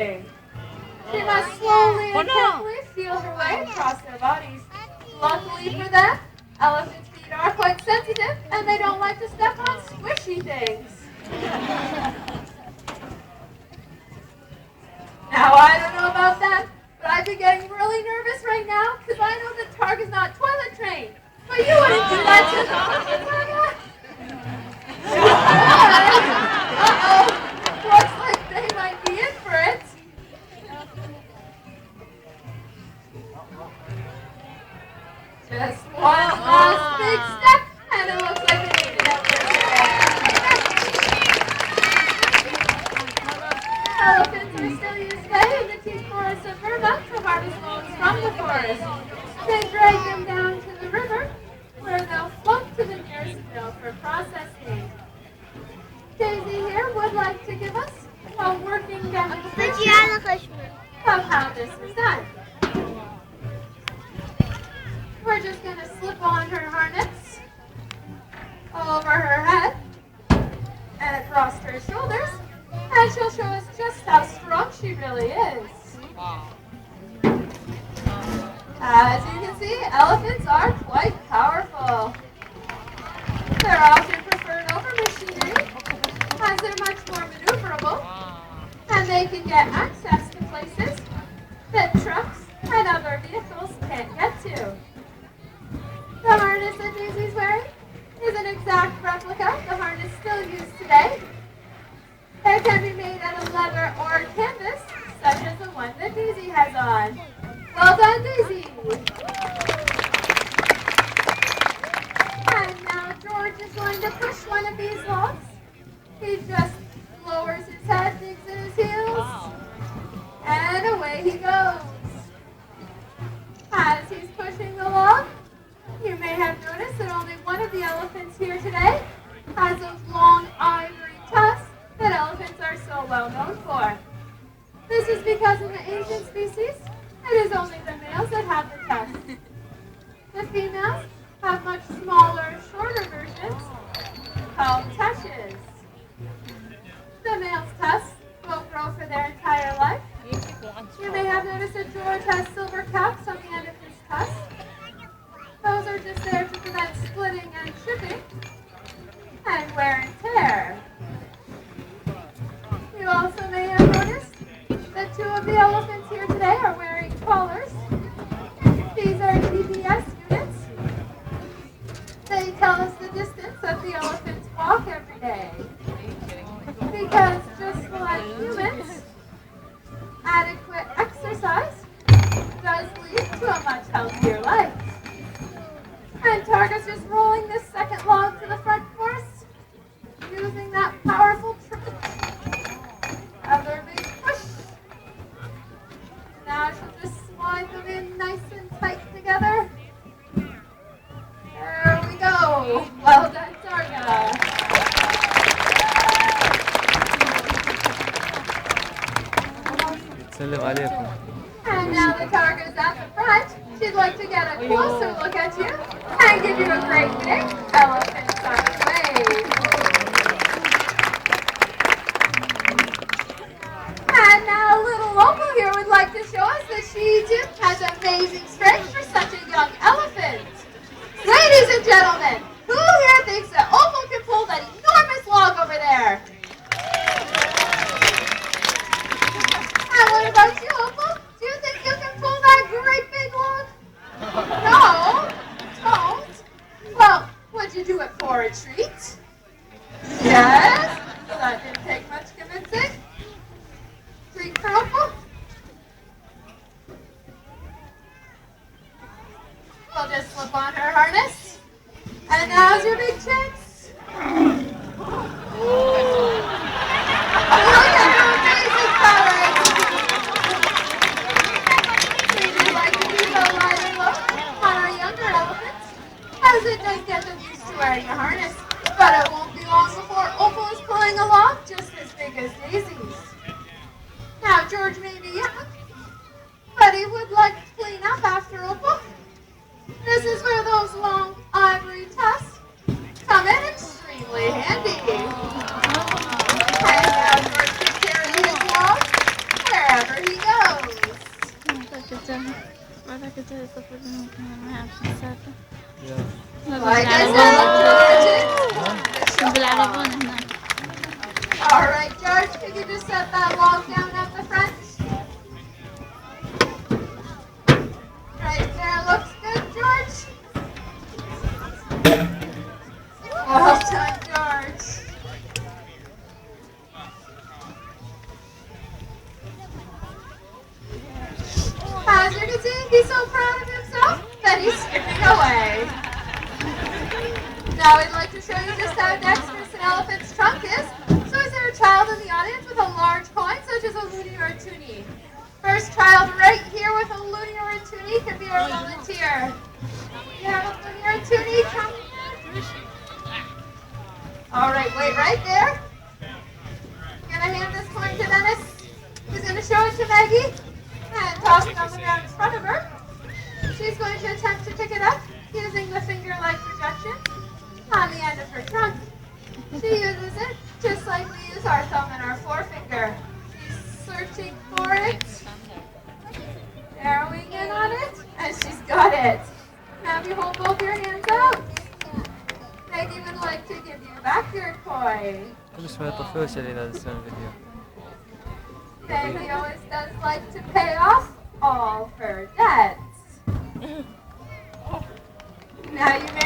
moving. She must slowly and carefully feel her way across their bodies. Luckily for them, elephants' feet are quite sensitive and they don't like to step on squishy things. Now, I don't know about that, but I'd be getting really nervous right now because I know that Targ is not toilet trained. But you wouldn't do that to Targa. Uh-oh. Looks like they might be in for it. Just one last big step, and it looks like they made it up there. Elephants are still used today in the teak forests of Burma to harvest logs from the forest. They drag them down to the river, where they'll float to the nearest mill for processing. Daisy here would like to give us a working demonstration of how this is done. We're just going to slip on her harness over her head and across her shoulders, and she'll show us just how strong she really is. As you can see, elephants are quite powerful. They're often preferred over machinery as they're much more maneuverable and they can get access to places that trucks and other vehicles can't get to. The harness that Daisy's wearing is an exact replica of the harness still used today. It can be made out of leather or canvas, such as the one that Daisy has on. Well done, Daisy! And now George is going to push one of these logs. He just lowers his head, digs in his heels, and away he goes. As he's pushing the log, you may have noticed that only one of the elephants here today has those long ivory tusks that elephants are so well known for. This is because in the ancient species, it is only the males that have the tusks. The females have much smaller, shorter versions called tushes. The male's tusks will grow for their entire life. You may have noticed that George has silver caps on the end of his tusks. Those are just there to prevent splitting and chipping and wear and tear. You also may have noticed that two of the elephants here today are wearing collars. These are GPS units. They tell us the distance that the elephants walk every day. Because just like humans, adequate exercise does lead to a much healthier life. And Targa's just rolling this second log to the front for us, using that powerful trick. Another big push. Now she'll just slide them in nice and tight together. There we go. Well done, Targa. And now that Targa's at the front, she'd like to get a closer look at you and give you a great big elephant size wave. And now little Opal here would like to show us that she too has amazing strength for such a young elephant. Ladies and gentlemen, who here thinks that Opal can pull that enormous log over there? And what about you, Opal? Do you think you can pull that great big log? No, don't. Well, would you do it for a treat? Yes? That didn't take much convincing. Treat for Opal? We'll just slip on her harness. And now's your big chance. Look at her amazing powers. We'd like to keep a lighter look on our younger elephants, as it does get them used to wearing a harness. But it won't be long before Opal is pulling a log just as big as Daisy's. Now, George may be young, but he would like to clean up after Opal. This is where those long ivory tusks come in extremely handy. And now George can carry his log Guarda che te sto facendo come me, pensate. Like I said, George. No. All right, George, could you just set that log down at the front? Right there looks good, George. Well done, George. As you can see, he's so proud of himself that he's skipping away. Now I'd like to show you just how dexterous an elephant's trunk is. So is there a child in the audience with a large coin, such as a loonie or a toonie? First child right here with a loonie or a toonie can be our volunteer. You have a loonie or a toonie? Come here. All right, wait right there. I'm going to hand this coin to Dennis. He's going to show it to Maggie and toss it on the ground in front of her. She's going to attempt to pick it up using the finger-like projection on the end of her trunk. She uses it just like we use our thumb and our forefinger. She's searching for it, narrowing in on it, and she's got it. Now you hold both your hands out. Maggie would like to give you back your coin. Maggie always does like to pay off all her debts. Now you may